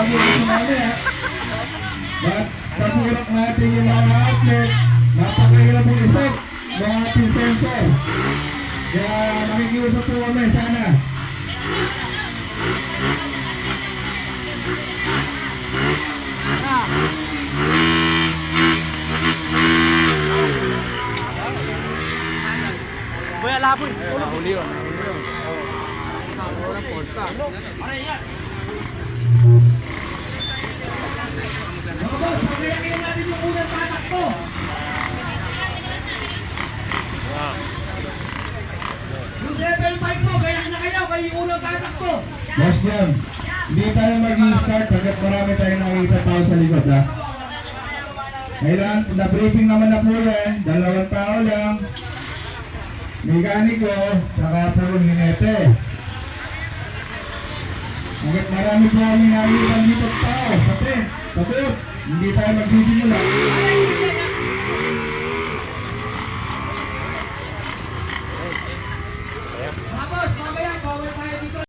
bago na sumali ha. But pag-hirap natin yung mga outlet, napakahirap mong isip mga ating sensor. Kaya nakikiusap po kami sana. Boy, alapon. Nahuli yun. Mga boss, pagkayakin natin yung unang tatakbo. Yung 7.5 po, kaya na kayo yung unang tatakbo. Boss yan, hindi tayo mag-i-start pagkat marami tayo nakikita tao sa likod ha. Kailangan, na-briefing naman na po yan, 2 tao lang. Mekaniko, saka po yung hinete. Hanggat marami po kami nakikita dito tao sa tent, sa booth, hindi tayo magsisimula.